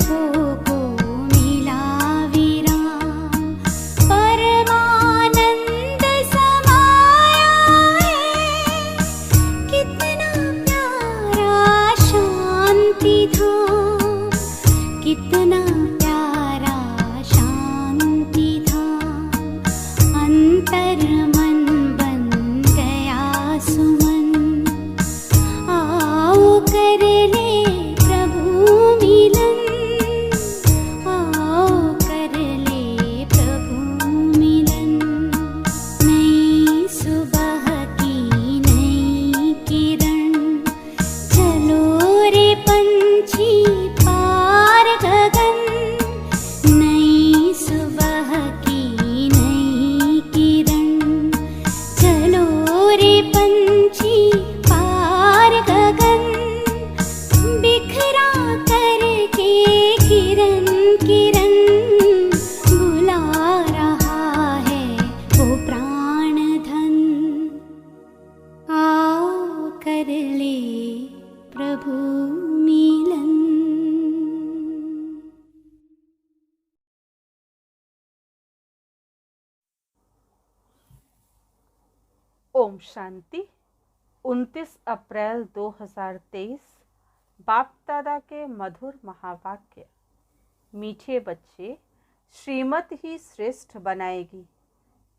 को मिला विराम, परमानंद समाया है। कितना प्यारा शांति धाम, कितना प्यारा शांति धाम। अंतर मन बन गया सुमन, आओ कर ले प्रभु मिलन, आओ कर ले प्रभु मिलन। नई सुबह की नई किरण, चलो रे पंछी पार गगन। नई सुबह की नई किरण, चलो रे पंछी पार गगन। बिखरा करके किरण किरण, बुला रहा है वो प्राण धन। आओ कर ले प्रभु मिलन। ओम शांति। 29 अप्रैल 2023 बाप दादा के मधुर महावाक्य। मीठे बच्चे, श्रीमत ही श्रेष्ठ बनाएगी,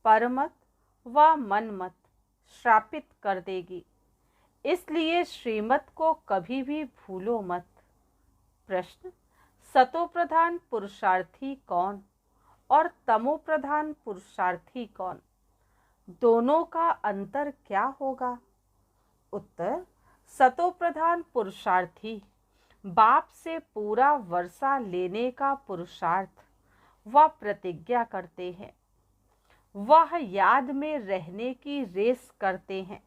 परमत व मनमत श्रापित कर देगी। इसलिए श्रीमत को कभी भी भूलो मत। प्रश्न: सतो प्रधान पुरुषार्थी कौन और तमो प्रधान पुरुषार्थी कौन? दोनों का अंतर क्या होगा? उत्तर: सतो प्रधान पुरुषार्थी बाप से पूरा वर्षा लेने का पुरुषार्थ व प्रतिज्ञा करते हैं। वह याद में रहने की रेस करते हैं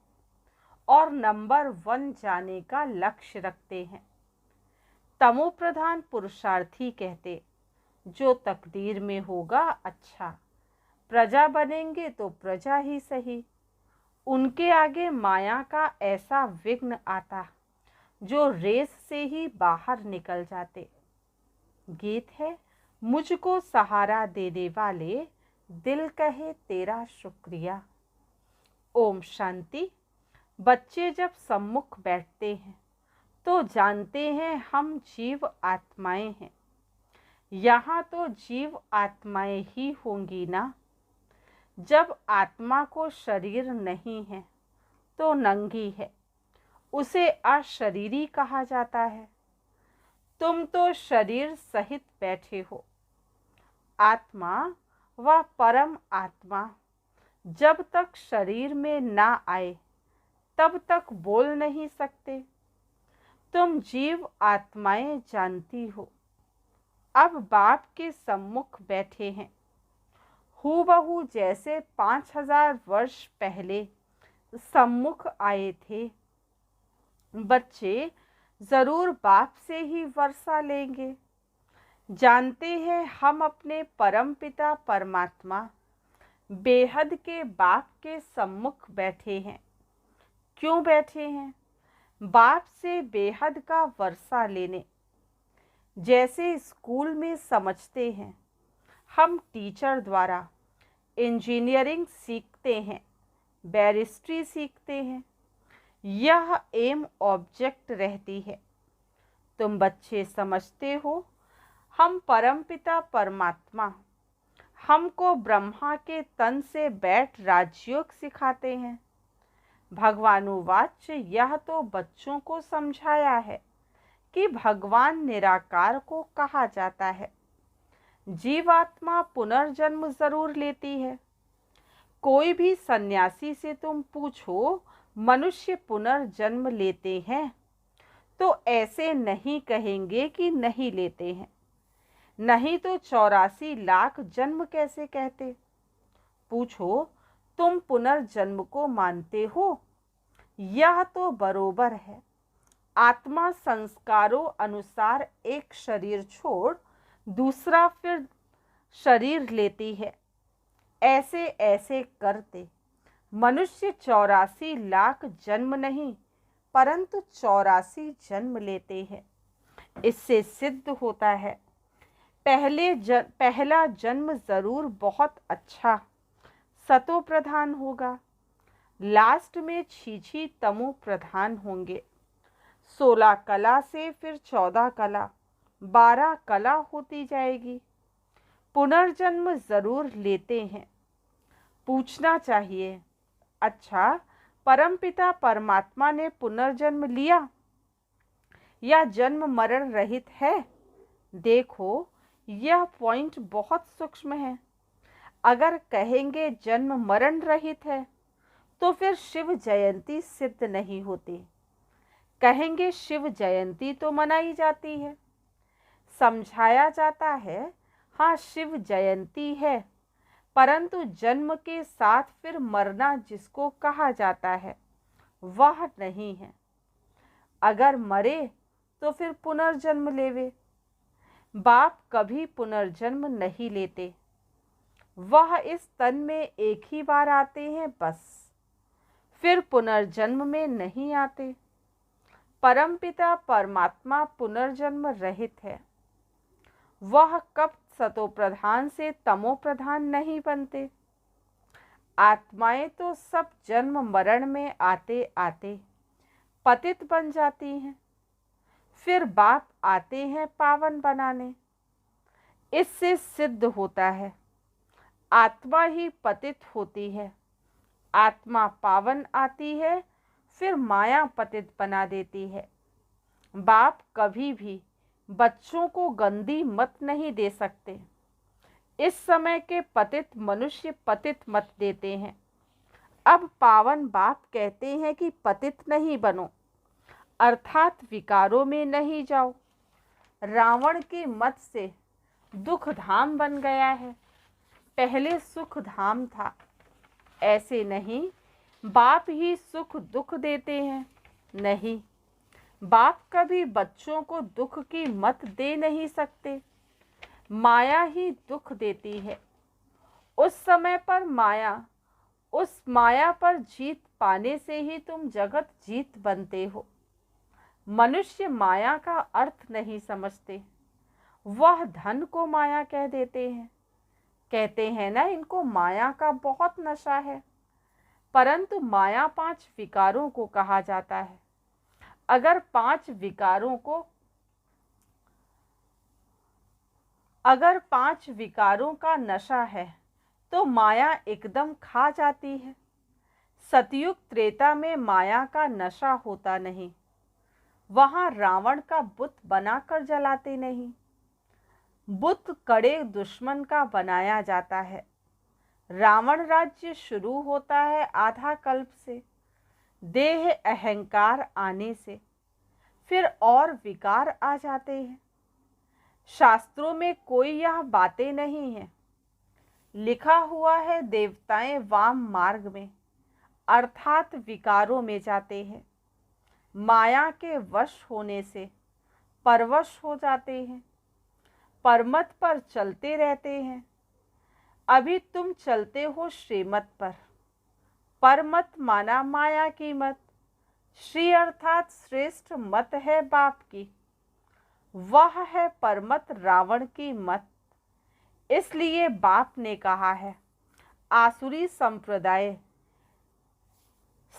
और नंबर 1 जाने का लक्ष्य रखते हैं। तमो प्रधान पुरुषार्थी कहते, जो तकदीर में होगा अच्छा, प्रजा बनेंगे तो प्रजा ही सही। उनके आगे माया का ऐसा विघ्न आता जो रेस से ही बाहर निकल जाते। गीत है: मुझको सहारा देने वाले, दिल कहे तेरा शुक्रिया। ओम शांति। बच्चे जब सम्मुख बैठते हैं तो जानते हैं हम जीव आत्माएं हैं। यहाँ तो जीव आत्माएं ही होंगी ना। जब आत्मा को शरीर नहीं है तो नंगी है, उसे अशरीरी कहा जाता है। तुम तो शरीर सहित बैठे हो। आत्मा व परम आत्मा जब तक शरीर में ना आए तब तक बोल नहीं सकते। तुम जीव आत्माएं जानती हो। अब बाप के सम्मुख बैठे हैं, हूबहू जैसे 5000 वर्ष पहले सम्मुख आए थे। बच्चे जरूर बाप से ही वर्षा लेंगे। जानते हैं हम अपने परम पिता परमात्मा बेहद के बाप के सम्मुख बैठे हैं। क्यों बैठे हैं? बाप से बेहद का वर्षा लेने। जैसे स्कूल में समझते हैं, हम टीचर द्वारा इंजीनियरिंग सीखते हैं, बैरिस्ट्री सीखते हैं। यह एम ऑब्जेक्ट रहती है। तुम बच्चे समझते हो, हम परमपिता परमात्मा हमको ब्रह्मा के तन से बैठ राजयोग सिखाते हैं। भगवानुवाच यह तो बच्चों को समझाया है कि भगवान निराकार को कहा जाता है। जीवात्मा पुनर्जन्म जरूर लेती है। कोई भी सन्यासी से तुम पूछो मनुष्य पुनर्जन्म लेते हैं तो ऐसे नहीं कहेंगे कि नहीं लेते हैं। नहीं तो 84 लाख जन्म कैसे कहते। पूछो तुम पुनर्जन्म को मानते हो? यह तो बरोबर है। आत्मा संस्कारों अनुसार एक शरीर छोड़ दूसरा फिर शरीर लेती है। ऐसे ऐसे करते मनुष्य 84 लाख जन्म नहीं परंतु 84 जन्म लेते हैं। इससे सिद्ध होता है पहला जन्म जरूर बहुत अच्छा सतो प्रधान होगा, लास्ट में छीछी तमो प्रधान होंगे। 16 कला से फिर 14 कला, 12 कला होती जाएगी। पुनर्जन्म जरूर लेते हैं। पूछना चाहिए, अच्छा परमपिता परमात्मा ने पुनर्जन्म लिया या जन्म मरण रहित है? देखो, यह पॉइंट बहुत सूक्ष्म है। अगर कहेंगे जन्म मरण रहित है तो फिर शिव जयंती सिद्ध नहीं होती। कहेंगे शिव जयंती तो मनाई जाती है, समझाया जाता है, हाँ शिव जयंती है, परंतु जन्म के साथ फिर मरना जिसको कहा जाता है वह नहीं है। अगर मरे तो फिर पुनर्जन्म लेवे। बाप कभी पुनर्जन्म नहीं लेते, वह इस तन में एक ही बार आते हैं बस, फिर पुनर्जन्म में नहीं आते। परमपिता परमात्मा पुनर्जन्म रहित है, वह कब सतो प्रधान से तमो प्रधान नहीं बनते। आत्माएं तो सब जन्म मरण में आते आते पतित बन जाती हैं, फिर बाप आते हैं पावन बनाने। इससे सिद्ध होता है आत्मा ही पतित होती है, आत्मा पावन आती है, फिर माया पतित बना देती है। बाप कभी भी बच्चों को गंदी मत नहीं दे सकते। इस समय के पतित मनुष्य पतित मत देते हैं। अब पावन बाप कहते हैं कि पतित नहीं बनो, अर्थात विकारों में नहीं जाओ। रावण के मत से दुख धाम बन गया है, पहले सुख धाम था। ऐसे नहीं बाप ही सुख दुख देते हैं, नहीं, बाप कभी बच्चों को दुख की मत दे नहीं सकते। माया ही दुख देती है। उस समय पर उस माया पर जीत पाने से ही तुम जगत जीत बनते हो। मनुष्य माया का अर्थ नहीं समझते, वह धन को माया कह देते हैं। कहते हैं ना, इनको माया का बहुत नशा है, परंतु माया 5 विकारों को कहा जाता है। अगर 5 विकारों का नशा है तो माया एकदम खा जाती है। सतयुग त्रेता में माया का नशा होता नहीं, वहां रावण का बुत बनाकर जलाते नहीं, बुत कड़े दुश्मन का बनाया जाता है। रावण राज्य शुरू होता है आधा कल्प से, देह अहंकार आने से, फिर और विकार आ जाते हैं। शास्त्रों में कोई यह बातें नहीं है। लिखा हुआ है देवताएं वाम मार्ग में अर्थात विकारों में जाते हैं, माया के वश होने से परवश हो जाते हैं, परमत पर चलते रहते हैं। अभी तुम चलते हो श्रीमत पर, परमत माना माया की मत। श्री अर्थात श्रेष्ठ मत है बाप की, वह है परमत रावण की मत। इसलिए बाप ने कहा है आसुरी संप्रदाय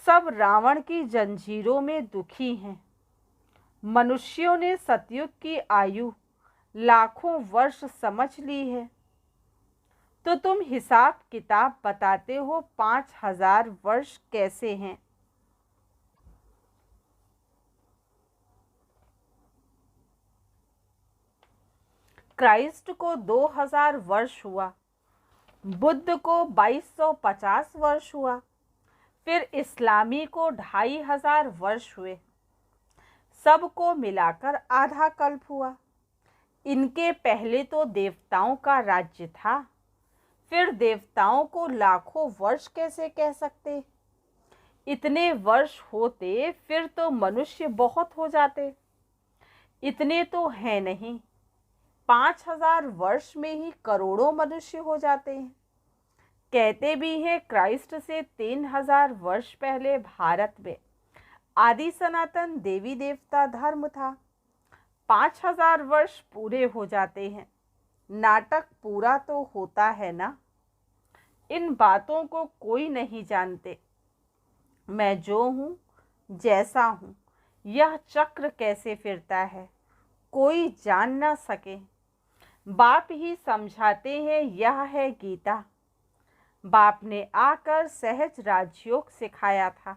सब रावण की जंजीरों में दुखी हैं। मनुष्यों ने सतयुग की आयु लाखों वर्ष समझ ली है, तो तुम हिसाब किताब बताते हो 5000 वर्ष कैसे हैं। क्राइस्ट को 2000 वर्ष हुआ, बुद्ध को 2250 वर्ष हुआ, फिर इस्लामी को 2500 वर्ष हुए, सबको मिलाकर आधा कल्प हुआ। इनके पहले तो देवताओं का राज्य था, फिर देवताओं को लाखों वर्ष कैसे कह सकते? इतने वर्ष होते फिर तो मनुष्य बहुत हो जाते। इतने तो हैं नहीं, 5000 वर्ष में ही करोड़ों मनुष्य हो जाते हैं। कहते भी हैं क्राइस्ट से 3000 वर्ष पहले भारत में आदि सनातन देवी देवता धर्म था। 5000 वर्ष पूरे हो जाते हैं, नाटक पूरा तो होता है ना। इन बातों को कोई नहीं जानते। मैं जो हूँ, जैसा हूँ, यह चक्र कैसे फिरता है, कोई जान ना सके। बाप ही समझाते हैं, यह है गीता। बाप ने आकर सहज राजयोग सिखाया था,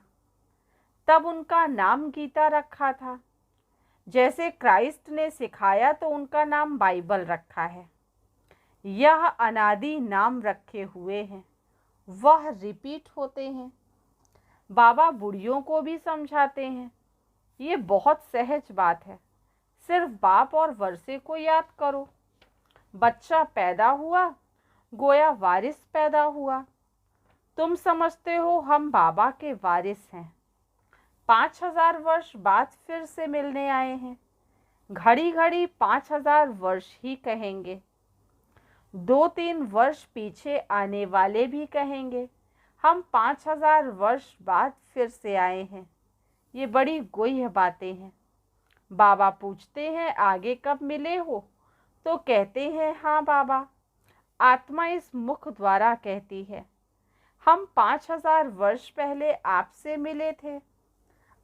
तब उनका नाम गीता रखा था। जैसे क्राइस्ट ने सिखाया तो उनका नाम बाइबल रखा है। यह अनादि नाम रखे हुए हैं, वह रिपीट होते हैं। बाबा बुढ़ियों को भी समझाते हैं, ये बहुत सहज बात है, सिर्फ बाप और वर्षे को याद करो। बच्चा पैदा हुआ, गोया वारिस पैदा हुआ। तुम समझते हो हम बाबा के वारिस हैं। 5000 वर्ष बाद फिर से मिलने आए हैं। घड़ी घड़ी 5000 वर्ष ही कहेंगे। 2-3 वर्ष पीछे आने वाले भी कहेंगे हम 5000 वर्ष बाद फिर से आए हैं। ये बड़ी गुह्य बातें हैं। बाबा पूछते हैं आगे कब मिले हो, तो कहते हैं हाँ बाबा, आत्मा इस मुख द्वारा कहती है हम 5000 वर्ष पहले आपसे मिले थे।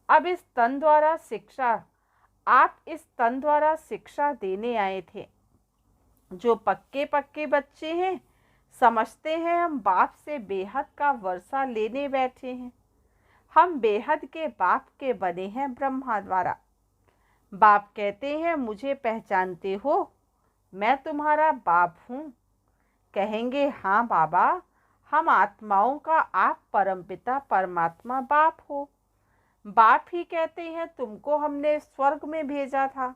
अब इस तन द्वारा शिक्षा, आप इस तन द्वारा शिक्षा देने आए थे। जो पक्के पक्के बच्चे हैं समझते हैं हम बाप से बेहद का वर्षा लेने बैठे हैं। हम बेहद के बाप के बने हैं ब्रह्मा द्वारा। बाप कहते हैं मुझे पहचानते हो, मैं तुम्हारा बाप हूँ। कहेंगे हाँ बाबा, हम आत्माओं का आप परमपिता परमात्मा बाप हो। बाप ही कहते हैं तुमको हमने स्वर्ग में भेजा था,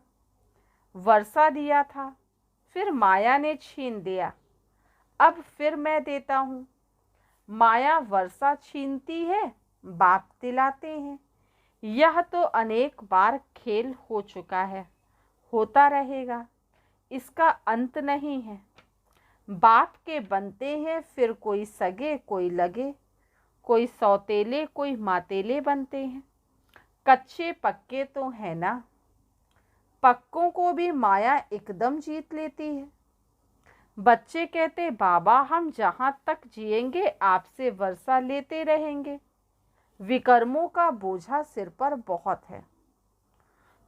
वर्षा दिया था, फिर माया ने छीन दिया, अब फिर मैं देता हूँ। माया वर्षा छीनती है, बाप दिलाते हैं। यह तो अनेक बार खेल हो चुका है, होता रहेगा, इसका अंत नहीं है। बाप के बनते हैं, फिर कोई सगे कोई लगे, कोई सौतेले कोई मातेले बनते हैं। कच्चे पक्के तो है ना। पक्कों को भी माया एकदम जीत लेती है। बच्चे कहते बाबा हम जहाँ तक जिएंगे आपसे वर्षा लेते रहेंगे, विकर्मों का बोझा सिर पर बहुत है।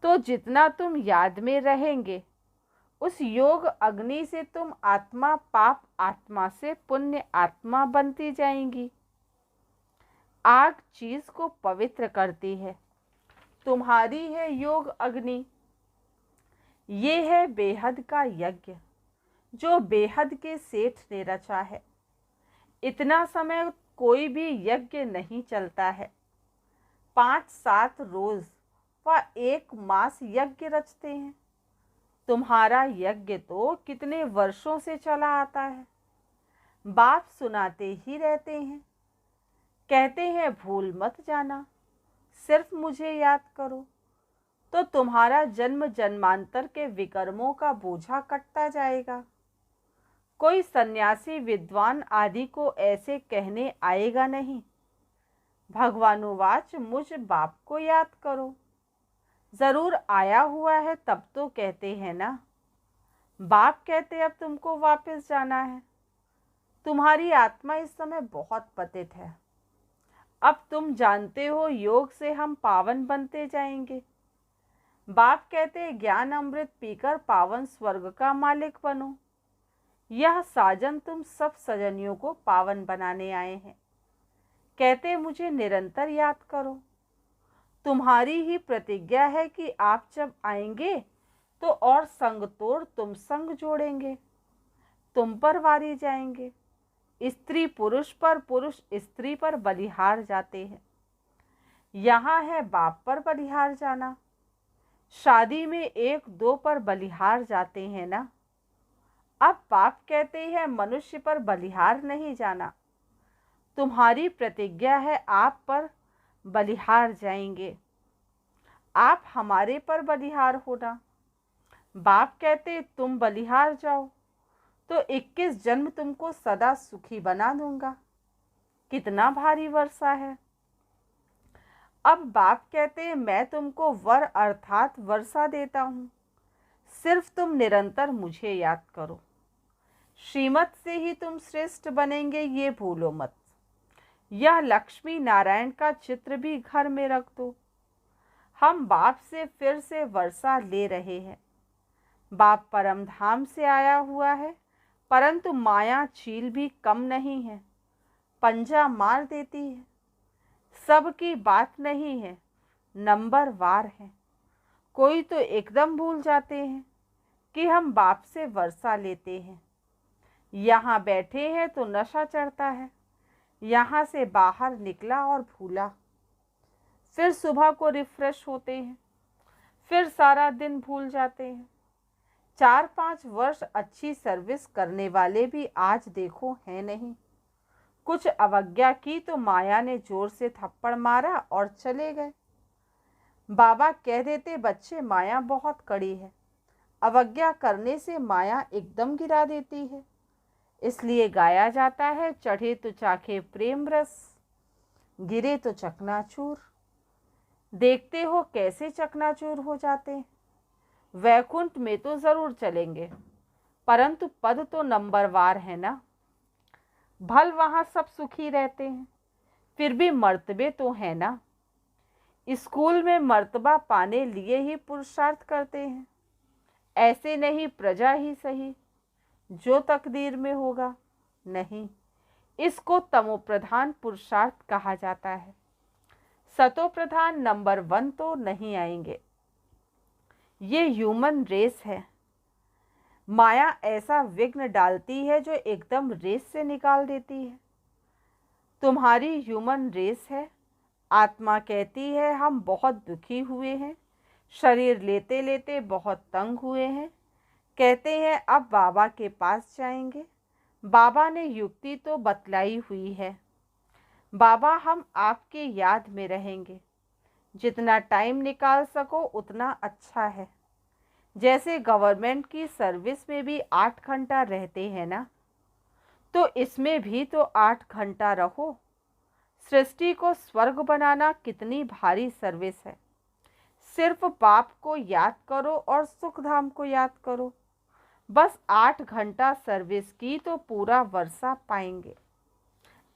तो जितना तुम याद में रहेंगे उस योग अग्नि से तुम आत्मा पाप आत्मा से पुण्य आत्मा बनती जाएंगी। आग चीज को पवित्र करती है, तुम्हारी है योग अग्नि। ये है बेहद का यज्ञ जो बेहद के सेठ ने रचा है। इतना समय कोई भी यज्ञ नहीं चलता है। 5-7 रोज व 1 मास यज्ञ रचते हैं। तुम्हारा यज्ञ तो कितने वर्षों से चला आता है। बाप सुनाते ही रहते हैं, कहते हैं भूल मत जाना, सिर्फ मुझे याद करो, तो तुम्हारा जन्म जन्मांतर के विकर्मों का बोझा कटता जाएगा। कोई सन्यासी विद्वान आदि को ऐसे कहने आएगा नहीं। भगवानुवाच मुझ बाप को याद करो। जरूर आया हुआ है तब तो कहते हैं ना। बाप कहते अब तुमको वापस जाना है। तुम्हारी आत्मा इस समय बहुत पतित है। अब तुम जानते हो योग से हम पावन बनते जाएंगे। बाप कहते ज्ञान अमृत पीकर पावन स्वर्ग का मालिक बनो। यह साजन तुम सब सजनियों को पावन बनाने आए हैं। कहते मुझे निरंतर याद करो। तुम्हारी ही प्रतिज्ञा है कि आप जब आएंगे तो और संग तोड़ तुम संग जोड़ेंगे, तुम पर वारी जाएंगे। स्त्री पुरुष पर, पुरुष स्त्री पर बलिहार जाते हैं। यहाँ है बाप पर बलिहार जाना। शादी में 1-2 पर बलिहार जाते हैं ना। अब बाप कहते हैं मनुष्य पर बलिहार नहीं जाना। तुम्हारी प्रतिज्ञा है आप पर बलिहार जाएंगे, आप हमारे पर बलिहार होना। बाप कहते तुम बलिहार जाओ तो 21 जन्म तुमको सदा सुखी बना दूंगा। कितना भारी वर्षा है। अब बाप कहते मैं तुमको वर अर्थात वर्षा देता हूँ। सिर्फ तुम निरंतर मुझे याद करो। श्रीमत से ही तुम श्रेष्ठ बनेंगे, ये भूलो मत। यह लक्ष्मी नारायण का चित्र भी घर में रख दो। हम बाप से फिर से वर्षा ले रहे हैं। बाप परम धाम से आया हुआ है, परंतु माया चील भी कम नहीं है, पंजा मार देती है। सबकी बात नहीं है, नंबर वार है। कोई तो एकदम भूल जाते हैं कि हम बाप से वर्षा लेते हैं। यहाँ बैठे हैं तो नशा चढ़ता है, यहाँ से बाहर निकला और भूला। फिर सुबह को रिफ्रेश होते हैं, फिर सारा दिन भूल जाते हैं। 4-5 वर्ष अच्छी सर्विस करने वाले भी आज देखो हैं नहीं। कुछ अवज्ञा की तो माया ने जोर से थप्पड़ मारा और चले गए। बाबा कह देते, बच्चे माया बहुत कड़ी है, अवज्ञा करने से माया एकदम गिरा देती है। इसलिए गाया जाता है, चढ़े तो चाखे प्रेम रस, गिरे तो चकनाचूर। देखते हो कैसे चकनाचूर हो जाते हैं। वैकुंठ में तो जरूर चलेंगे, परंतु पद तो नंबरवार है ना। भल वहाँ सब सुखी रहते हैं, फिर भी मर्तबे तो है ना। स्कूल में मर्तबा पाने लिए ही पुरुषार्थ करते हैं, ऐसे नहीं प्रजा ही सही, जो तकदीर में होगा नहीं। इसको तमोप्रधान पुरुषार्थ कहा जाता है। सतोप्रधान नंबर 1 तो नहीं आएंगे। ये ह्यूमन रेस है। माया ऐसा विघ्न डालती है जो एकदम रेस से निकाल देती है। तुम्हारी ह्यूमन रेस है। आत्मा कहती है, हम बहुत दुखी हुए हैं, शरीर लेते लेते बहुत तंग हुए हैं। कहते हैं अब बाबा के पास जाएंगे। बाबा ने युक्ति तो बतलाई हुई है। बाबा हम आपके याद में रहेंगे, जितना टाइम निकाल सको उतना अच्छा है। जैसे गवर्नमेंट की सर्विस में भी 8 घंटा रहते हैं ना, तो इसमें भी तो 8 घंटा रहो। सृष्टि को स्वर्ग बनाना कितनी भारी सर्विस है। सिर्फ बाप को याद करो और सुख धाम को याद करो। बस 8 घंटा सर्विस की तो पूरा वर्षा पाएंगे।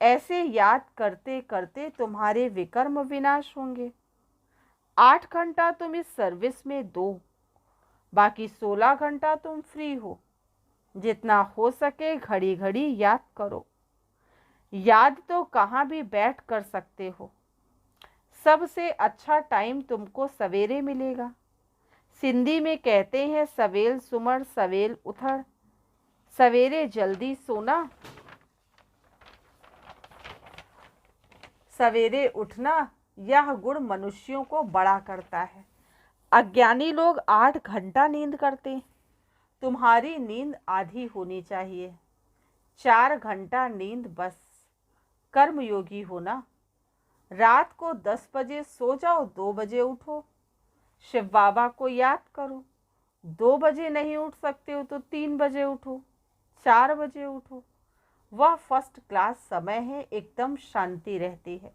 ऐसे याद करते करते तुम्हारे विकर्म विनाश होंगे। 8 घंटा तुम इस सर्विस में दो, बाकी 16 घंटा तुम फ्री हो। जितना हो सके घड़ी घड़ी याद करो। याद तो कहाँ भी बैठ कर सकते हो। सबसे अच्छा टाइम तुमको सवेरे मिलेगा। सिंधी में कहते हैं, सवेल सुमर सवेल उठर। सवेरे जल्दी सोना, सवेरे उठना, यह गुण मनुष्यों को बड़ा करता है। अज्ञानी लोग 8 घंटा नींद करते हैं। तुम्हारी नींद आधी होनी चाहिए, 4 घंटा नींद बस। कर्मयोगी हो ना। रात को 10 बजे सो जाओ, 2 बजे उठो। शिव बाबा को याद करो। 2 बजे नहीं उठ सकते हो तो 3 बजे उठो, 4 बजे उठो। वह फर्स्ट क्लास समय है, एकदम शांति रहती है।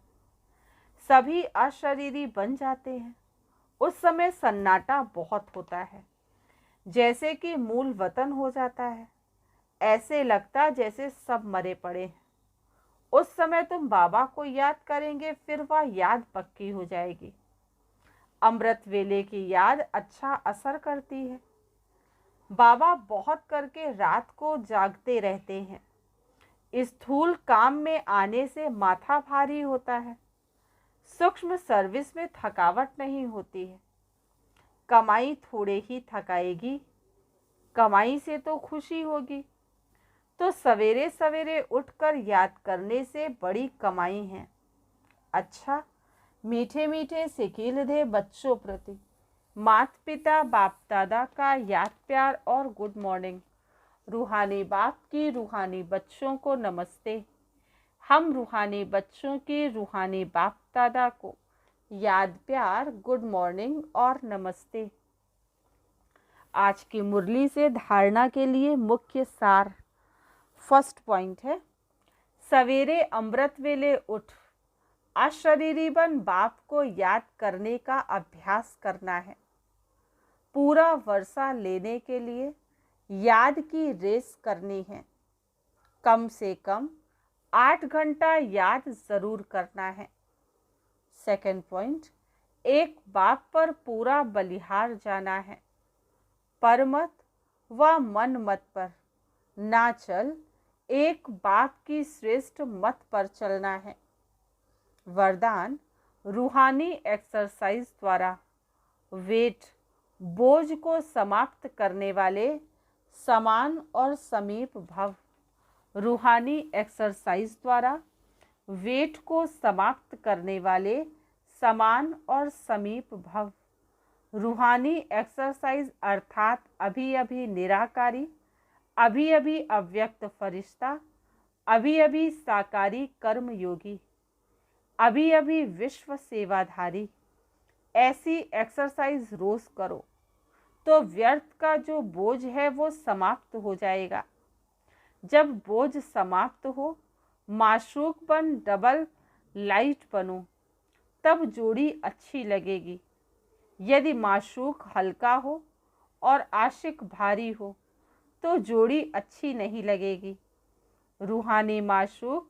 सभी अशरीरी बन जाते हैं। उस समय सन्नाटा बहुत होता है, जैसे कि मूल वतन हो जाता है। ऐसे लगता जैसे सब मरे पड़े हैं। उस समय तुम बाबा को याद करेंगे, फिर वह याद पक्की हो जाएगी। अमृत वेले की याद अच्छा असर करती है। बाबा बहुत करके रात को जागते रहते हैं। स्थूल काम में आने से माथा भारी होता है। सूक्ष्म सर्विस में थकावट नहीं होती है। कमाई थोड़े ही थकाएगी, कमाई से तो खुशी होगी। तो सवेरे सवेरे उठकर याद करने से बड़ी कमाई है। अच्छा, मीठे मीठे सिकील दे बच्चों प्रति माता पिता बाप दादा का याद प्यार और गुड मॉर्निंग। रूहानी बाप की रूहानी बच्चों को नमस्ते। हम रूहानी बच्चों की रूहानी बाप दादा को याद प्यार, गुड मॉर्निंग और नमस्ते। आज की मुरली से धारणा के लिए मुख्य सार। फर्स्ट पॉइंट है, सवेरे अमृत वेले उठ अशरीरी बन बाप को याद करने का अभ्यास करना है। पूरा वर्षा लेने के लिए याद की रेस करनी है। कम से कम 8 घंटा याद जरूर करना है। सेकंड पॉइंट, एक बाप पर पूरा बलिहार जाना है। पर मत व मन मत पर ना चल, एक बाप की श्रेष्ठ मत पर चलना है। वरदान, रूहानी एक्सरसाइज द्वारा वेट बोझ को समाप्त करने वाले समान और समीप भव। रूहानी एक्सरसाइज द्वारा वेट को समाप्त करने वाले समान और समीप भव। रूहानी एक्सरसाइज अर्थात अभी अभी निराकारी, अभी अभी अव्यक्त फरिश्ता, अभी अभी साकारी कर्म योगी, अभी अभी विश्व सेवाधारी। ऐसी एक्सरसाइज रोज करो तो व्यर्थ का जो बोझ है वो समाप्त हो जाएगा। जब बोझ समाप्त हो, माशूक बन डबल लाइट बनो, तब जोड़ी अच्छी लगेगी। यदि माशूक हल्का हो और आशिक भारी हो तो जोड़ी अच्छी नहीं लगेगी। रूहानी माशूक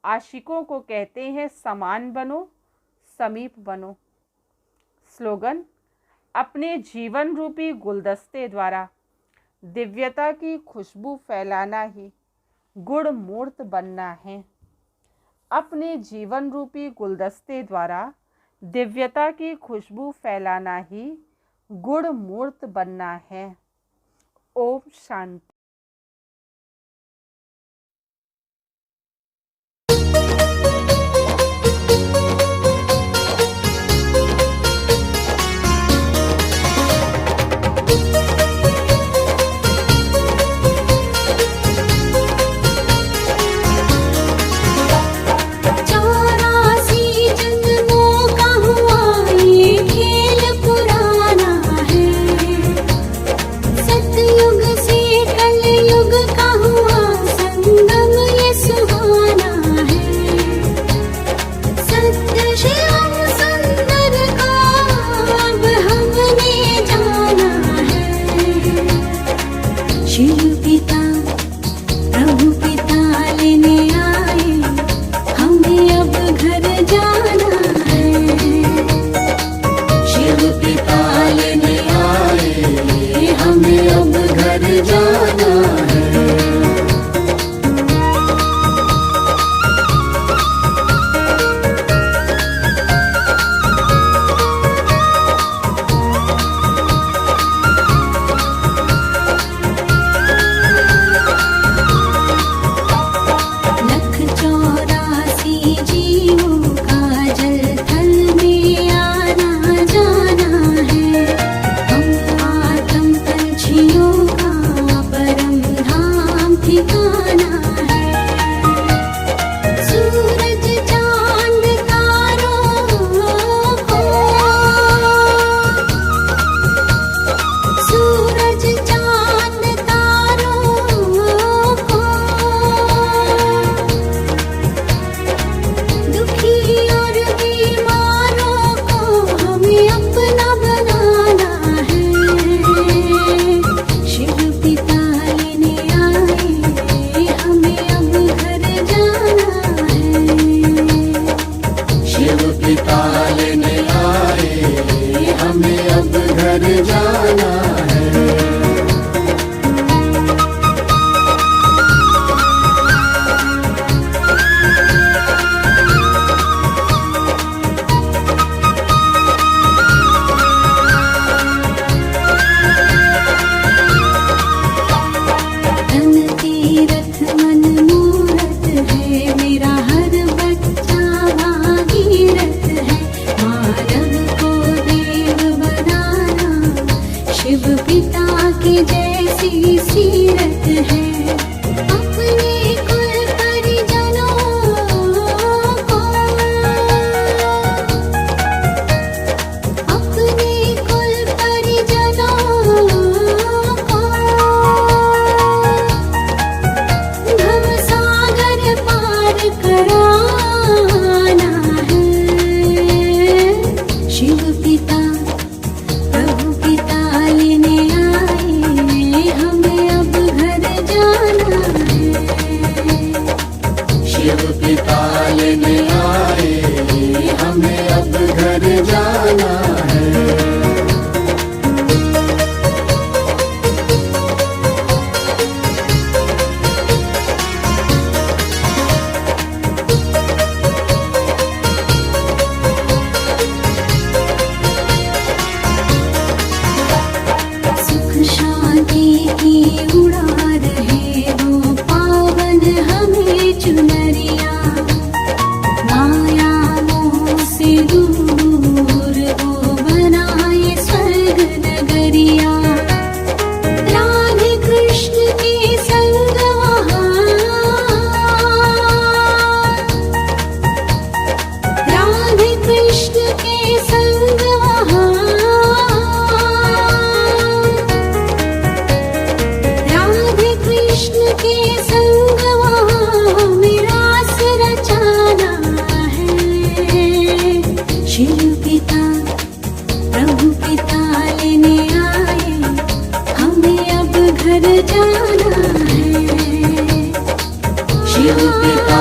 आशिकों को कहते हैं समान बनो, समीप बनो। स्लोगन, अपने जीवन रूपी गुलदस्ते द्वारा दिव्यता की खुशबू फैलाना ही गुण मूर्त बनना है। अपने जीवन रूपी गुलदस्ते द्वारा दिव्यता की खुशबू फैलाना ही गुण मूर्त बनना है। ओम शांति। शिव पिता प्रभु पिता ले के संग वहाँ मिरास रचाना है। शिव पिता प्रभु पिता लेने आए, हमें अब घर जाना है। शिव पिता